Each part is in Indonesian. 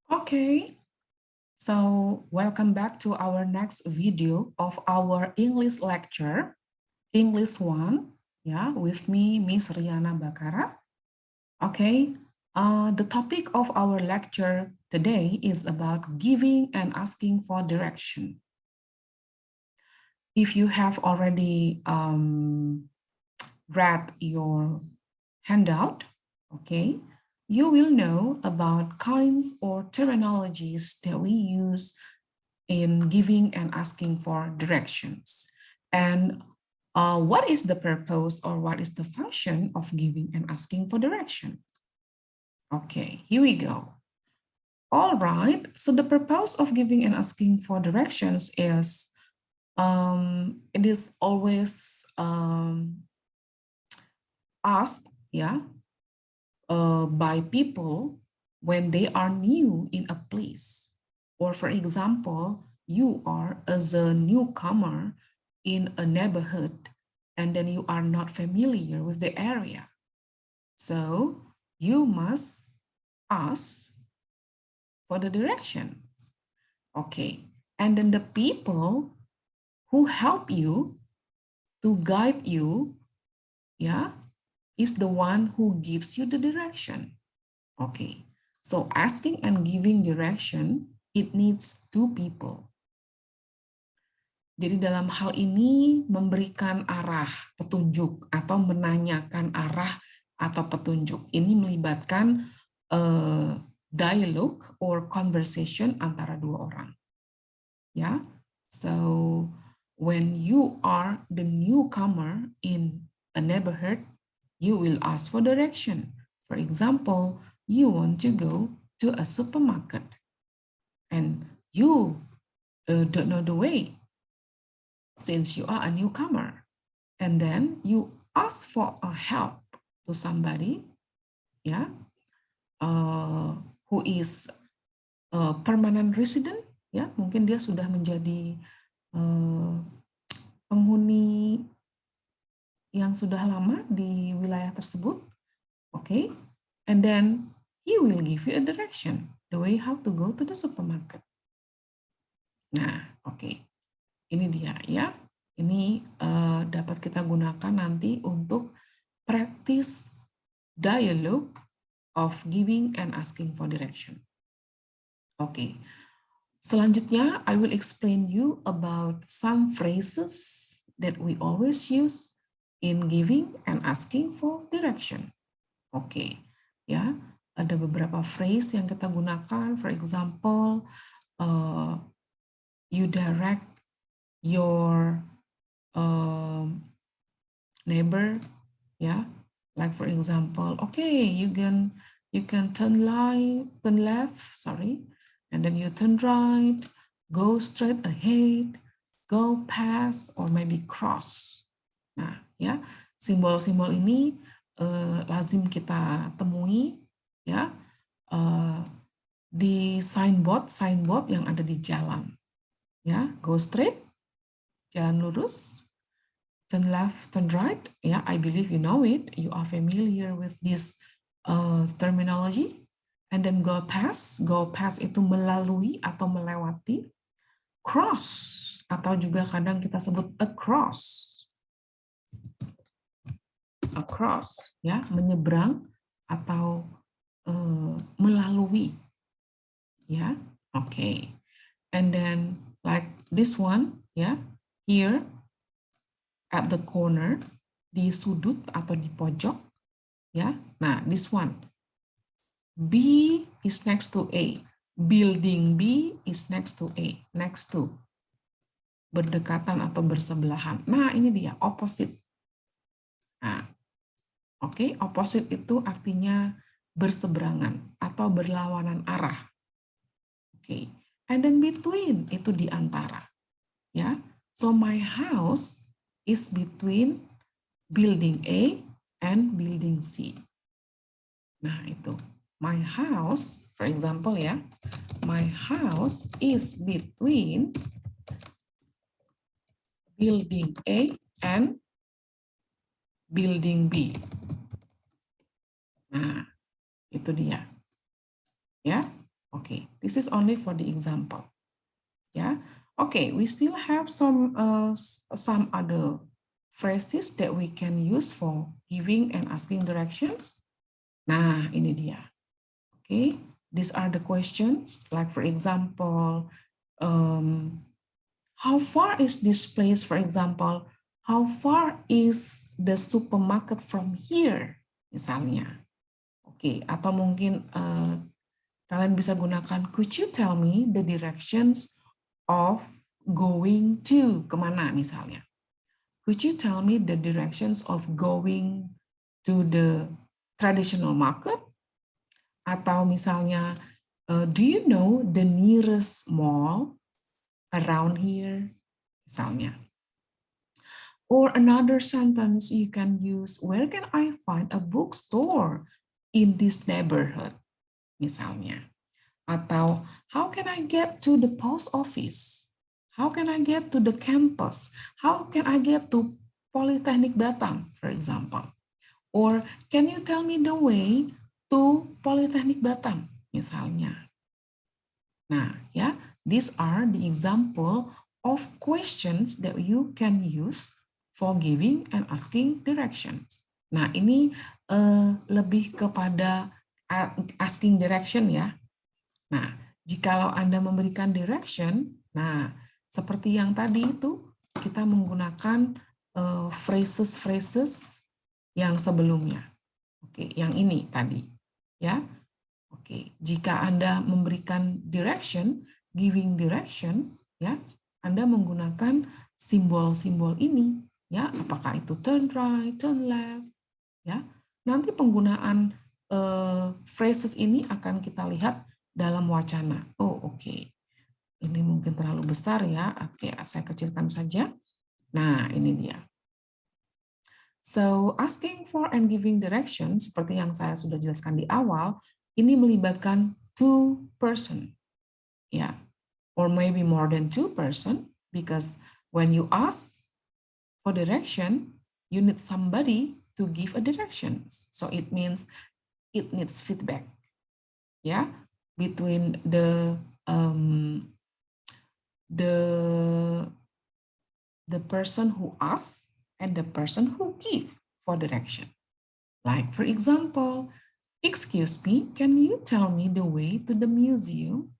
Okay, so welcome back to our next video of our English lecture, English 1, yeah, with me, Miss Riana Bakara. Okay, the topic of our lecture today is about giving and asking for direction. If you have already read your handout, okay, you will know about kinds or terminologies that we use in giving and asking for directions. And what is the purpose or what is the function of giving and asking for direction? Okay, here we go. All right, so the purpose of giving and asking for directions is it is always asked, yeah, by people when they are new in a place. Or for example, you are as a newcomer in a neighborhood and then you are not familiar with the area. So you must ask for the directions. Okay. And then the people who help you to guide you, yeah, is the one who gives you the direction. Okay, so asking and giving direction, it needs two people. Jadi dalam hal ini memberikan arah, petunjuk, atau menanyakan arah atau petunjuk. Ini melibatkan dialogue or conversation antara dua orang. Ya, so when you are the newcomer in a neighborhood, you will ask for direction. For example, you want to go to a supermarket and you don't know the way since you are a newcomer. And then you ask for a help to somebody, yeah, who is a permanent resident, ya, mungkin dia sudah menjadi penghuni yang sudah lama di wilayah tersebut, okay, and then he will give you a direction, the way how to go to the supermarket. Nah, oke, ini dia ya. Ini dapat kita gunakan nanti untuk practice dialogue of giving and asking for direction. Oke, selanjutnya I will explain you about some phrases that we always use in giving and asking for direction. Oke, ya, ada beberapa phrase yang kita gunakan. For example, you direct your neighbor, yeah, like for example, okay, you can turn left, sorry, and then you turn right, go straight ahead, go past, or maybe cross. Nah, ya, simbol-simbol ini lazim kita temui, ya, di signboard yang ada di jalan. Ya, go straight, jalan lurus, turn left, turn right. Ya, I believe you know it. You are familiar with this terminology. And then go past itu melalui atau melewati. Cross atau juga kadang kita sebut across. Across, ya, menyeberang atau melalui. Ya, okay. And then like this one, ya, here at the corner, di sudut atau di pojok, ya. Nah, this one, B is next to A. Building B is next to A. Next to, berdekatan atau bersebelahan. Nah, ini dia, opposite. Nah, oke, opposite itu artinya berseberangan atau berlawanan arah. Oke, and then between itu di antara. Ya, so my house is between building A and building C. Nah, itu. My house, for example ya, my house is between building A and building B. Nah, itu dia. Ya, Okay, this is only for the example. Yeah. Okay, we still have some other phrases that we can use for giving and asking directions. Nah, ini dia. Okay, these are the questions. Like for example, how far is this place? For example, how far is the supermarket from here? Misalnya. Oke, atau mungkin kalian bisa gunakan, could you tell me the directions of going to, kemana misalnya. Could you tell me the directions of going to the traditional market? Atau misalnya, do you know the nearest mall around here? Misalnya. Or another sentence you can use, where can I find a bookstore in this neighborhood? Misalnya. Atau, how can I get to the post office? How can I get to the campus? How can I get to Polytechnic Batam, for example? Or, can you tell me the way to Polytechnic Batam, misalnya? Nah, ya, these are the example of questions that you can use for giving and asking directions. Nah, ini lebih kepada asking direction ya. Nah, jikalau Anda memberikan direction, nah seperti yang tadi itu kita menggunakan phrases-phrases yang sebelumnya. Oke, yang ini tadi, ya. Oke, jika Anda memberikan direction, giving direction, ya, Anda menggunakan simbol-simbol ini, ya, apakah itu turn right, turn left, ya. Nanti penggunaan phrases ini akan kita lihat dalam wacana. Oh, oke. Ini mungkin terlalu besar ya. Oke, saya kecilkan saja. Nah, ini dia. So, asking for and giving direction, seperti yang saya sudah jelaskan di awal, ini melibatkan two person. Ya, or maybe more than two person, because when you ask for direction, you need somebody to give a direction. So, it means it needs feedback. Ya, between the person who asks and the person who give for direction. Like for example, excuse me, can you tell me the way to the museum?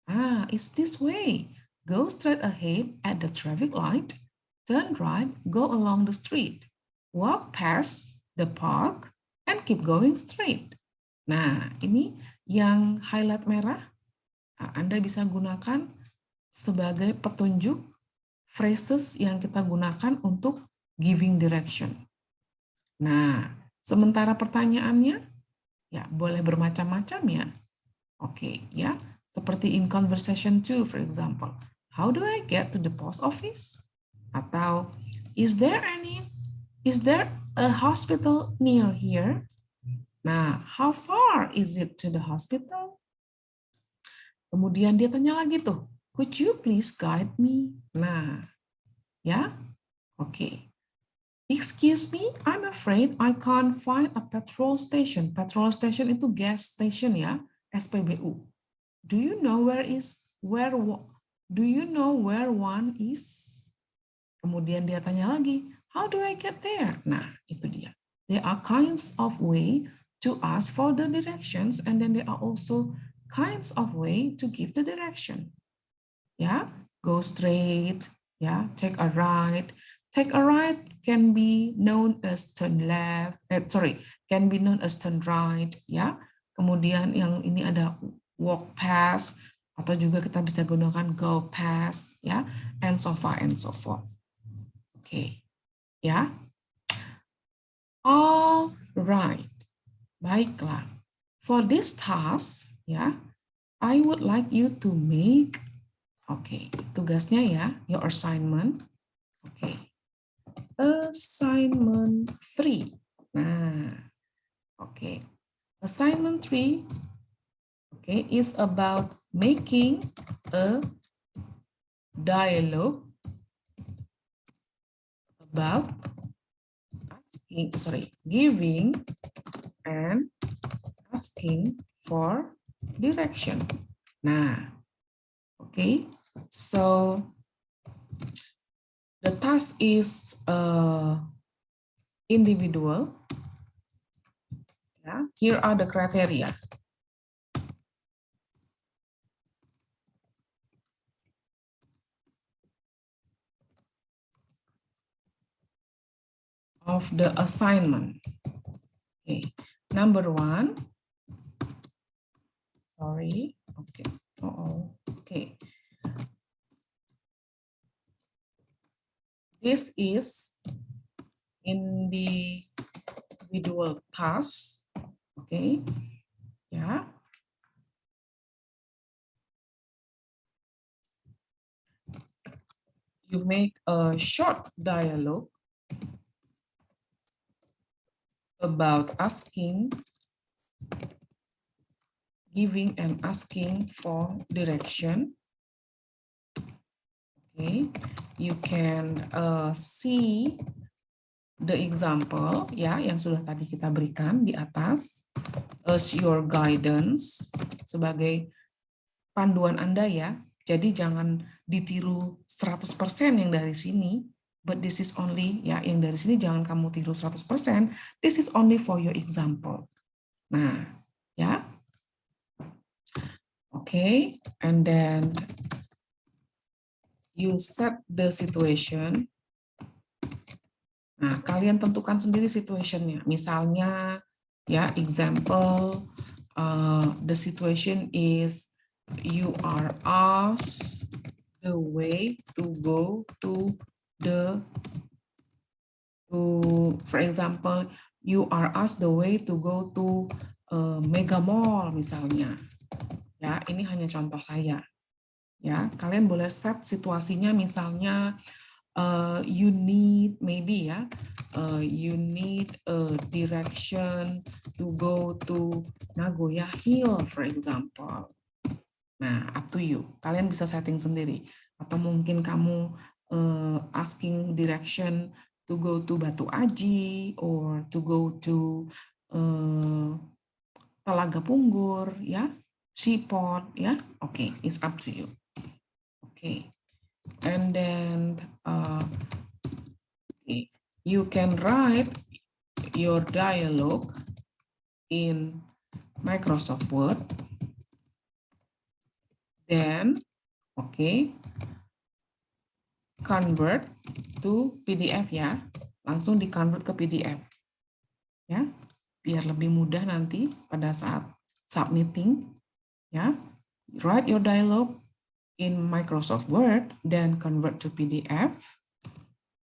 Ah, it's this way. Go straight ahead at the traffic light, turn right, go along the street, walk past the park, and keep going straight. Nah, ini yang highlight merah, Anda bisa gunakan sebagai petunjuk phrases yang kita gunakan untuk giving direction. Nah, sementara pertanyaannya, ya boleh bermacam-macam ya. Oke, ya. Seperti in conversation 2, for example. How do I get to the post office? Atau, is there a hospital near here? Nah, how far is it to the hospital? Kemudian dia tanya lagi tuh, could you please guide me? Nah, ya, oke. Excuse me, I'm afraid I can't find a petrol station. Petrol station itu gas station ya, SPBU. Do you know where one is? Kemudian dia tanya lagi, how do I get there? Nah, itu dia. There are kinds of way to ask for the directions, and then there are also kinds of way to give the direction. Ya, go straight, ya, take a right. Take a right can be known as turn left, can be known as turn right, ya. Kemudian yang ini ada walk past, atau juga kita bisa gunakan go past, ya, and so far and so forth. Oke, ya. All right, baiklah. For this task, ya, I would like you to make, tugasnya ya, your assignment. Assignment 3. Nah, assignment 3, is about making a dialogue about giving and asking for direction. Nah, okay, so the task is individual. Yeah, here are the criteria. Of the assignment. Okay, number 1. Sorry. Okay. Okay. This is individual task. Okay. Yeah. You make a short dialogue about asking, giving and asking for direction. Okay, you can see the example ya yang sudah tadi kita berikan di atas as your guidance sebagai panduan Anda ya. Jadi jangan ditiru 100% yang dari sini, but this is only ya yang dari sini jangan kamu tiru 100%. This is only for your example. Nah, ya. Okay, and then you set the situation. Nah, kalian tentukan sendiri situationnya. Misalnya, ya, example, the situation is you are asked the way to go to for example, you are asked the way to go to Mega Mall misalnya. Ya, ini hanya contoh saya. Ya, kalian boleh set situasinya misalnya you need maybe ya, you need a direction to go to Nagoya Hill for example. Nah, up to you. Kalian bisa setting sendiri. Atau mungkin kamu asking direction to go to Batu Aji or to go to Telaga Punggur, ya, Seaport, ya. Okay, it's up to you. Okay, and then okay, you can write your dialogue in Microsoft Word. Then, okay, convert to PDF ya, langsung di convert ke PDF ya, biar lebih mudah nanti pada saat submitting ya. Write your dialogue in Microsoft Word, then convert to PDF.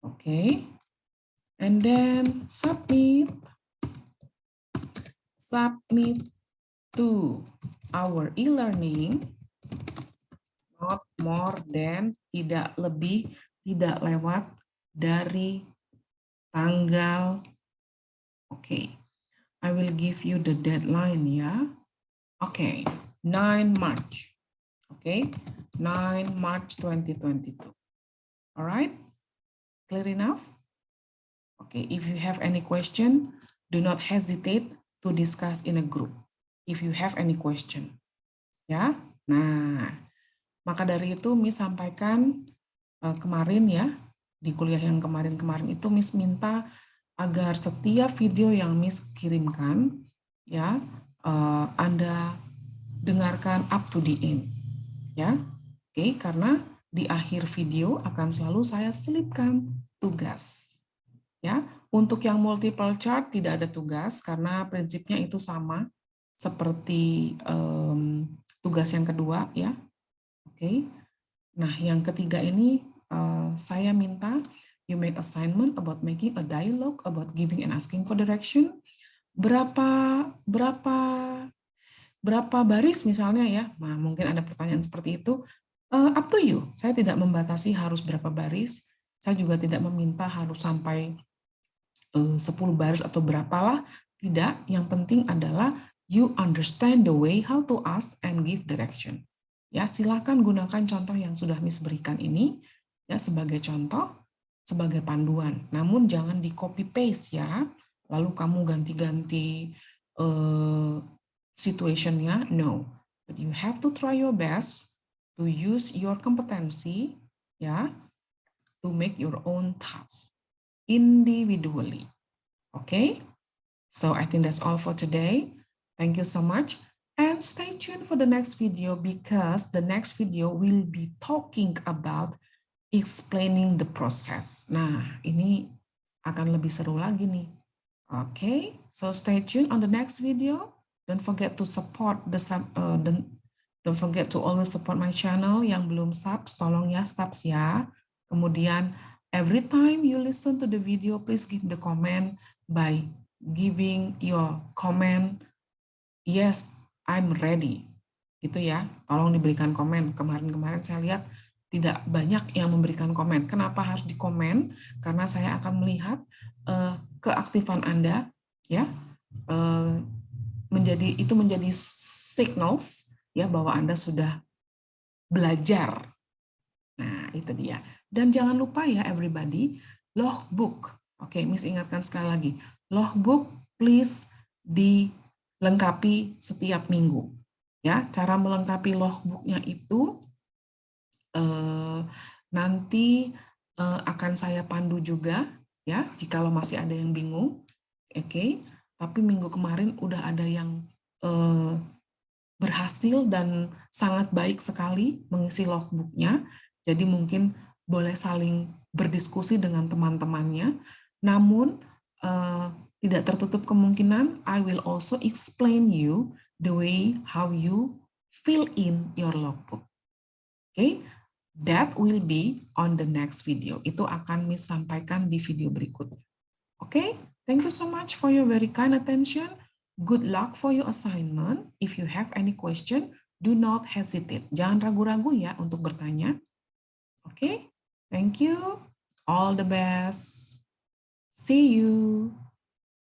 Okay, and then submit to our e-learning. Not more than, tidak lebih, tidak lewat dari tanggal. Okay, I will give you the deadline ya. Okay, 9 March. Okay, 9 March 2022. All right, clear enough? Okay, if you have any question, do not hesitate to discuss in a group. If you have any question, ya. Nah, maka dari itu Miss sampaikan kemarin ya, di kuliah yang kemarin-kemarin itu Miss minta agar setiap video yang Miss kirimkan ya, Anda dengarkan up to the end ya. Oke, karena di akhir video akan selalu saya selipkan tugas. Ya, untuk yang multiple chart tidak ada tugas karena prinsipnya itu sama seperti tugas yang kedua ya. Oke. Nah, yang ketiga ini saya minta you make assignment about making a dialogue about giving and asking for direction. Berapa baris misalnya ya. Nah, mungkin ada pertanyaan seperti itu. Up to you. Saya tidak membatasi harus berapa baris. Saya juga tidak meminta harus sampai 10 baris atau berapalah, tidak. Yang penting adalah you understand the way how to ask and give direction. Ya, silakan gunakan contoh yang sudah Miss berikan ini ya sebagai contoh, sebagai panduan. Namun jangan di copy paste ya. Lalu kamu ganti-ganti situationnya, no. but you have to try your best to use your competency, yeah, to make your own task individually. Okay, so I think that's all for today. Thank you so much. And stay tuned for the next video because the next video will be talking about explaining the process. Nah, ini akan lebih seru lagi nih. Okay, so stay tuned on the next video. Don't forget to support don't forget to always support my channel. Yang belum subs, tolong ya subs ya. Kemudian every time you listen to the video, please give the comment by giving your comment, yes, I'm ready. Gitu ya, tolong diberikan komen. Kemarin-kemarin saya lihat tidak banyak yang memberikan komen. Kenapa harus dikomen? Karena saya akan melihat keaktifan Anda, ya, menjadi signals ya bahwa Anda sudah belajar. Nah, itu dia. Dan jangan lupa ya everybody, logbook. Oke, Miss ingatkan sekali lagi. Logbook please dilengkapi setiap minggu. Ya, cara melengkapi logbooknya itu nanti akan saya pandu juga ya, jikalau masih ada yang bingung. Oke, tapi minggu kemarin udah ada yang berhasil dan sangat baik sekali mengisi logbooknya. Jadi mungkin boleh saling berdiskusi dengan teman-temannya. Namun tidak tertutup kemungkinan I will also explain you the way how you fill in your logbook. Okay, that will be on the next video. Itu akan Miss sampaikan di video berikutnya. Okay, thank you so much for your very kind attention. Good luck for your assignment. If you have any question, do not hesitate. Jangan ragu-ragu ya untuk bertanya. Okay, thank you. All the best. See you.